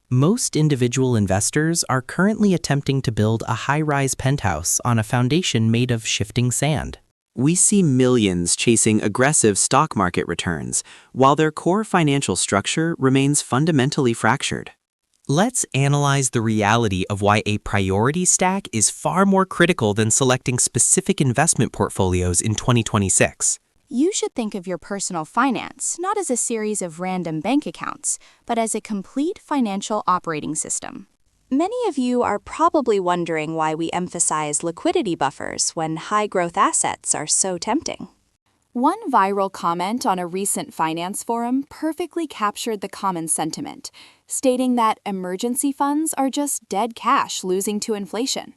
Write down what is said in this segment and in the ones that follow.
Most individual investors are currently attempting to build a high-rise penthouse on a foundation made of shifting sand. We see millions chasing aggressive stock market returns, while their core financial structure remains fundamentally fractured. Let's analyze the reality of why a priority stack is far more critical than selecting specific investment portfolios in 2026. You should think of your personal finance not as a series of random bank accounts, but as a complete financial operating system. Many of you are probably wondering why we emphasize liquidity buffers when high-growth assets are so tempting. One viral comment on a recent finance forum perfectly captured the common sentiment, stating that emergency funds are just dead cash losing to inflation.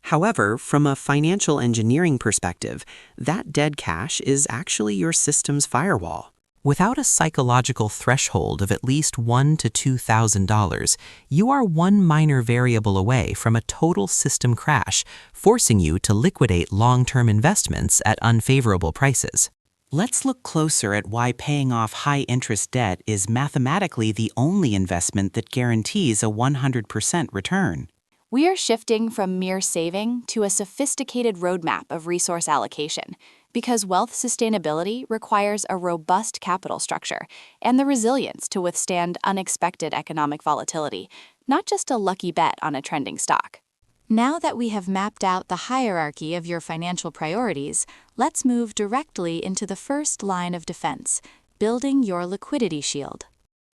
However, from a financial engineering perspective, that dead cash is actually your system's firewall. Without a psychological threshold of at least $1,000 to $2,000, you are one minor variable away from a total system crash, forcing you to liquidate long-term investments at unfavorable prices. Let's look closer at why paying off high-interest debt is mathematically the only investment that guarantees a 100% return. We are shifting from mere saving to a sophisticated roadmap of resource allocation, because wealth sustainability requires a robust capital structure and the resilience to withstand unexpected economic volatility, not just a lucky bet on a trending stock. Now that we have mapped out the hierarchy of your financial priorities, let's move directly into the first line of defense, building your liquidity shield.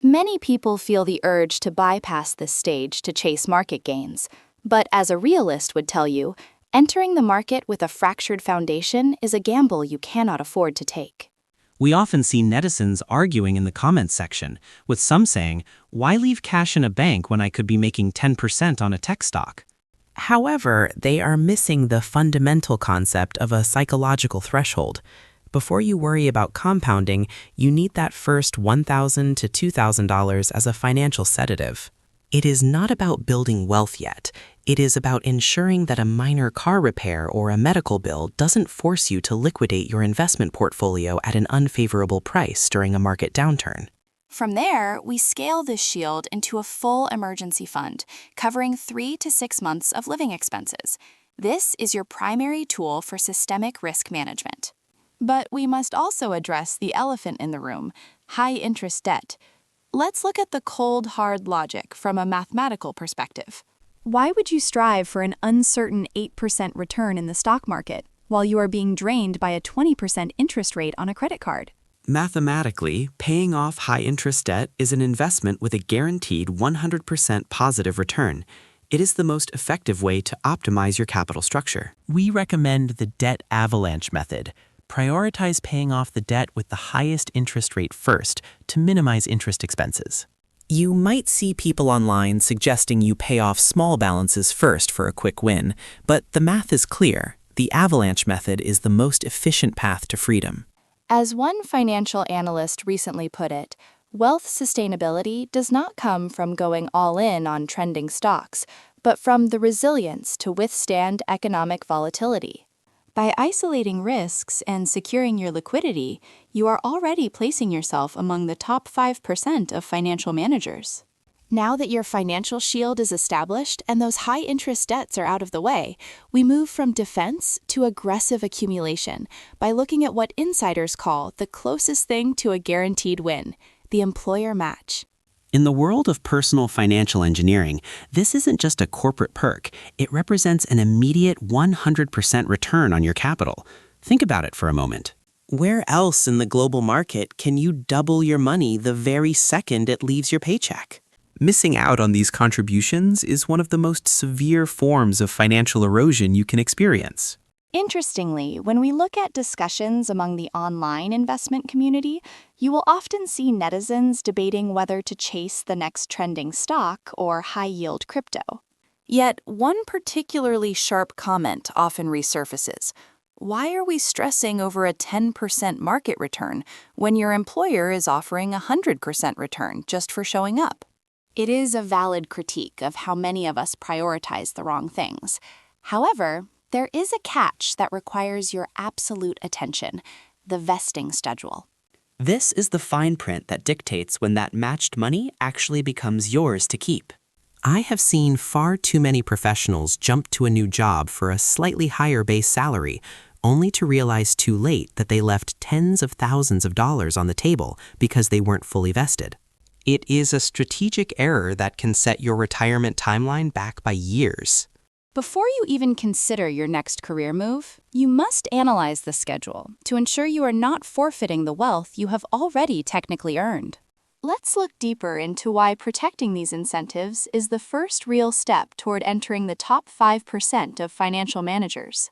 Many people feel the urge to bypass this stage to chase market gains, but as a realist would tell you, entering the market with a fractured foundation is a gamble you cannot afford to take. We often see netizens arguing in the comments section, with some saying, "Why leave cash in a bank when I could be making 10% on a tech stock?" However, they are missing the fundamental concept of a psychological threshold. Before you worry about compounding, you need that first $1,000 to $2,000 as a financial sedative. It is not about building wealth yet. It is about ensuring that a minor car repair or a medical bill doesn't force you to liquidate your investment portfolio at an unfavorable price during a market downturn. From there, we scale this shield into a full emergency fund, covering 3 to 6 months of living expenses. This is your primary tool for systemic risk management. But we must also address the elephant in the room, high-interest debt. Let's look at the cold, hard logic from a mathematical perspective. Why would you strive for an uncertain 8% return in the stock market while you are being drained by a 20% interest rate on a credit card? Mathematically, paying off high-interest debt is an investment with a guaranteed 100% positive return. It is the most effective way to optimize your capital structure. We recommend the Debt Avalanche method. Prioritize paying off the debt with the highest interest rate first to minimize interest expenses. You might see people online suggesting you pay off small balances first for a quick win, but the math is clear. The Avalanche method is the most efficient path to freedom. As one financial analyst recently put it, wealth sustainability does not come from going all in on trending stocks, but from the resilience to withstand economic volatility. By isolating risks and securing your liquidity, you are already placing yourself among the top 5% of financial managers. Now that your financial shield is established and those high-interest debts are out of the way, we move from defense to aggressive accumulation by looking at what insiders call the closest thing to a guaranteed win, the employer match. In the world of personal financial engineering, this isn't just a corporate perk. It represents an immediate 100% return on your capital. Think about it for a moment. Where else in the global market can you double your money the very second it leaves your paycheck? Missing out on these contributions is one of the most severe forms of financial erosion you can experience. Interestingly, when we look at discussions among the online investment community, you will often see netizens debating whether to chase the next trending stock or high-yield crypto. Yet, one particularly sharp comment often resurfaces. Why are we stressing over a 10% market return when your employer is offering a 100% return just for showing up? It is a valid critique of how many of us prioritize the wrong things. However, there is a catch that requires your absolute attention: the vesting schedule. This is the fine print that dictates when that matched money actually becomes yours to keep. I have seen far too many professionals jump to a new job for a slightly higher base salary, only to realize too late that they left tens of thousands of dollars on the table because they weren't fully vested. It is a strategic error that can set your retirement timeline back by years. Before you even consider your next career move, you must analyze the schedule to ensure you are not forfeiting the wealth you have already technically earned. Let's look deeper into why protecting these incentives is the first real step toward entering the top 5% of financial managers.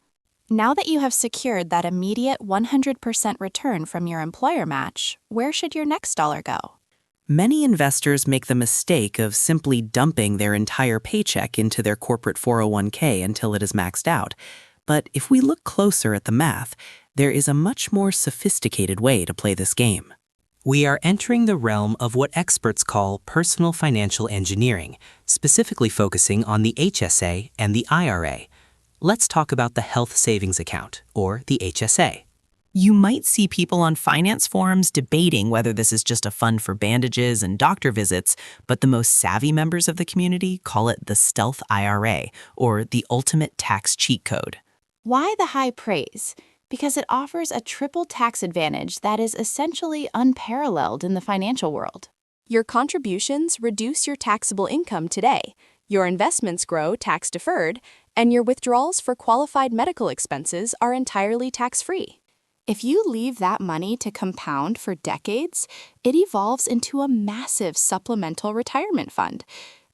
Now that you have secured that immediate 100% return from your employer match, where should your next dollar go? Many investors make the mistake of simply dumping their entire paycheck into their corporate 401k until it is maxed out. But if we look closer at the math, there is a much more sophisticated way to play this game. We are entering the realm of what experts call personal financial engineering, specifically focusing on the HSA and the IRA. Let's talk about the Health Savings Account, or the HSA. You might see people on finance forums debating whether this is just a fund for bandages and doctor visits, but the most savvy members of the community call it the stealth IRA, or the ultimate tax cheat code. Why the high praise? Because it offers a triple tax advantage that is essentially unparalleled in the financial world. Your contributions reduce your taxable income today, your investments grow tax-deferred, and your withdrawals for qualified medical expenses are entirely tax-free. If you leave that money to compound for decades, it evolves into a massive supplemental retirement fund.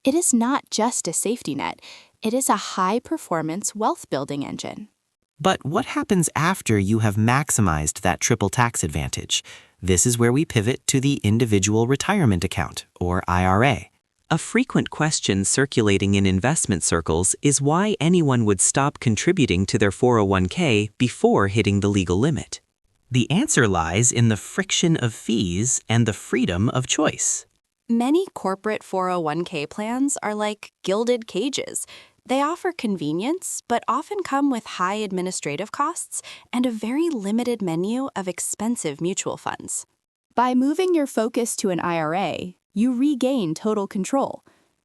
It is not just a safety net, it is a high-performance wealth-building engine. But what happens after you have maximized that triple tax advantage? This is where we pivot to the individual retirement account, or IRA. A frequent question circulating in investment circles is why anyone would stop contributing to their 401k before hitting the legal limit. The answer lies in the friction of fees and the freedom of choice. Many corporate 401k plans are like gilded cages. They offer convenience, but often come with high administrative costs and a very limited menu of expensive mutual funds. By moving your focus to an IRA, you regain total control.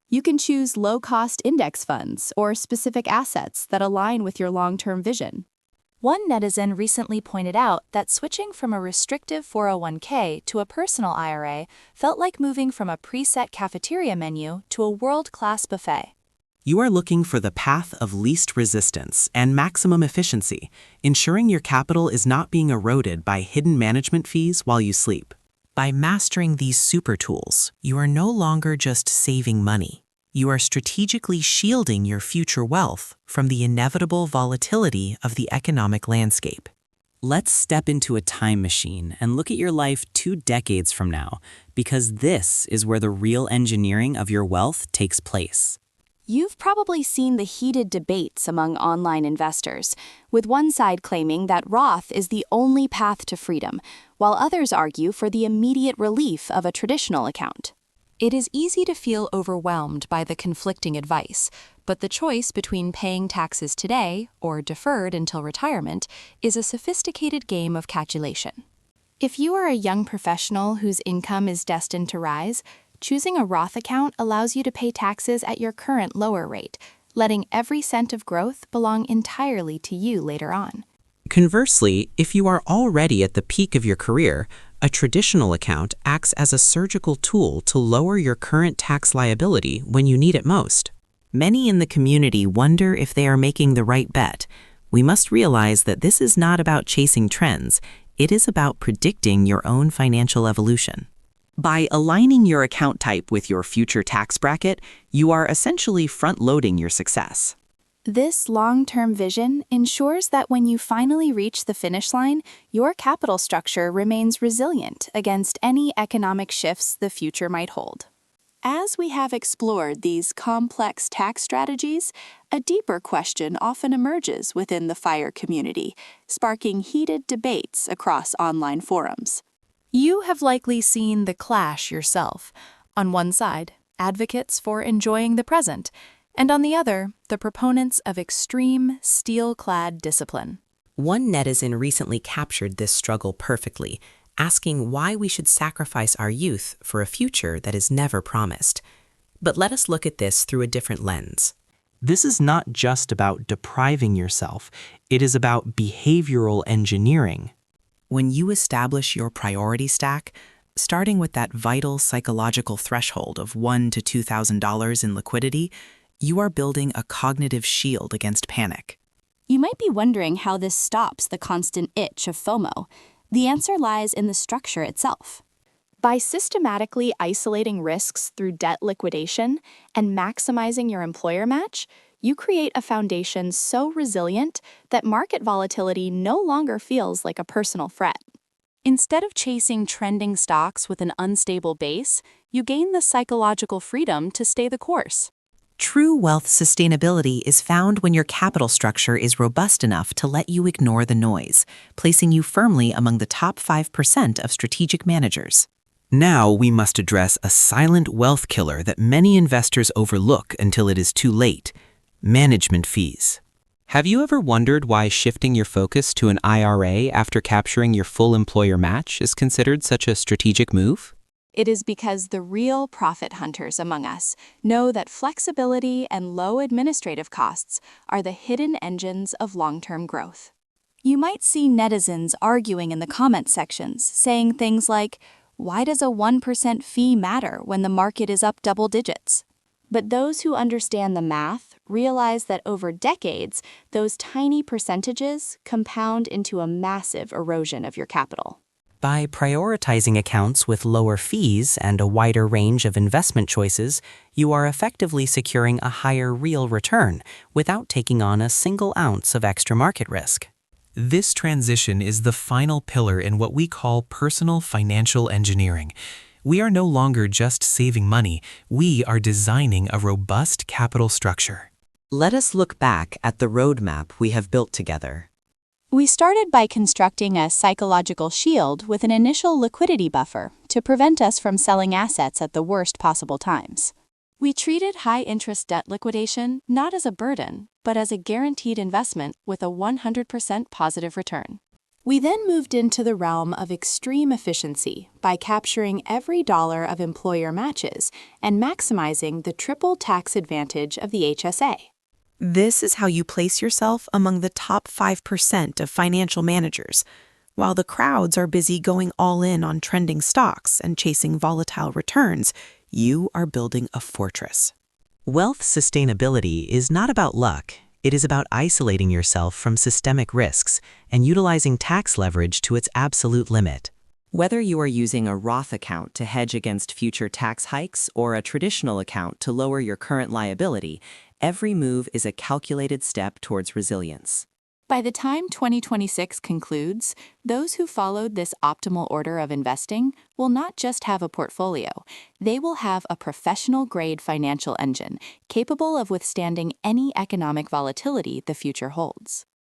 You can choose low-cost index funds or specific assets that align with your long-term vision. One netizen recently pointed out that switching from a restrictive 401k to a personal IRA felt like moving from a preset cafeteria menu to a world-class buffet. You are looking for the path of least resistance and maximum efficiency, ensuring your capital is not being eroded by hidden management fees while you sleep. By mastering these super tools, you are no longer just saving money. You are strategically shielding your future wealth from the inevitable volatility of the economic landscape. Let's step into a time machine and look at your life 2 decades from now, because this is where the real engineering of your wealth takes place. You've probably seen the heated debates among online investors, with one side claiming that Roth is the only path to freedom, while others argue for the immediate relief of a traditional account. It is easy to feel overwhelmed by the conflicting advice, but the choice between paying taxes today or deferred until retirement is a sophisticated game of calculation. If you are a young professional whose income is destined to rise, choosing a Roth account allows you to pay taxes at your current lower rate, letting every cent of growth belong entirely to you later on. Conversely, if you are already at the peak of your career, a traditional account acts as a surgical tool to lower your current tax liability when you need it most. Many in the community wonder if they are making the right bet. We must realize that this is not about chasing trends. It is about predicting your own financial evolution. By aligning your account type with your future tax bracket, you are essentially front-loading your success. This long-term vision ensures that when you finally reach the finish line, your capital structure remains resilient against any economic shifts the future might hold. As we have explored these complex tax strategies, a deeper question often emerges within the FIRE community, sparking heated debates across online forums. You have likely seen the clash yourself. On one side, advocates for enjoying the present, and on the other, the proponents of extreme, steel-clad discipline. One netizen recently captured this struggle perfectly, asking why we should sacrifice our youth for a future that is never promised. But let us look at this through a different lens. This is not just about depriving yourself, it is about behavioral engineering. When you establish your priority stack, starting with that vital psychological threshold of $1,000 to $2,000 in liquidity, you are building a cognitive shield against panic. You might be wondering how this stops the constant itch of FOMO. The answer lies in the structure itself. By systematically isolating risks through debt liquidation and maximizing your employer match, you create a foundation so resilient that market volatility no longer feels like a personal threat. Instead of chasing trending stocks with an unstable base, you gain the psychological freedom to stay the course. True wealth sustainability is found when your capital structure is robust enough to let you ignore the noise, placing you firmly among the top 5% of strategic managers. Now we must address a silent wealth killer that many investors overlook until it is too late: management fees. Have you ever wondered why shifting your focus to an IRA after capturing your full employer match is considered such a strategic move? It is because the real profit hunters among us know that flexibility and low administrative costs are the hidden engines of long-term growth. You might see netizens arguing in the comment sections, saying things like, "Why does a 1% fee matter when the market is up double digits?" But those who understand the math realize that over decades, those tiny percentages compound into a massive erosion of your capital. By prioritizing accounts with lower fees and a wider range of investment choices, you are effectively securing a higher real return without taking on a single ounce of extra market risk. This transition is the final pillar in what we call personal financial engineering. We are no longer just saving money, we are designing a robust capital structure. Let us look back at the roadmap we have built together. We started by constructing a psychological shield with an initial liquidity buffer to prevent us from selling assets at the worst possible times. We treated high-interest debt liquidation not as a burden, but as a guaranteed investment with a 100% positive return. We then moved into the realm of extreme efficiency by capturing every dollar of employer matches and maximizing the triple tax advantage of the HSA. This is how you place yourself among the top 5% of financial managers. While the crowds are busy going all in on trending stocks and chasing volatile returns, you are building a fortress. Wealth sustainability is not about luck. It is about isolating yourself from systemic risks and utilizing tax leverage to its absolute limit. Whether you are using a Roth account to hedge against future tax hikes or a traditional account to lower your current liability, every move is a calculated step towards resilience. By the time 2026 concludes, those who followed this optimal order of investing will not just have a portfolio, they will have a professional-grade financial engine capable of withstanding any economic volatility the future holds.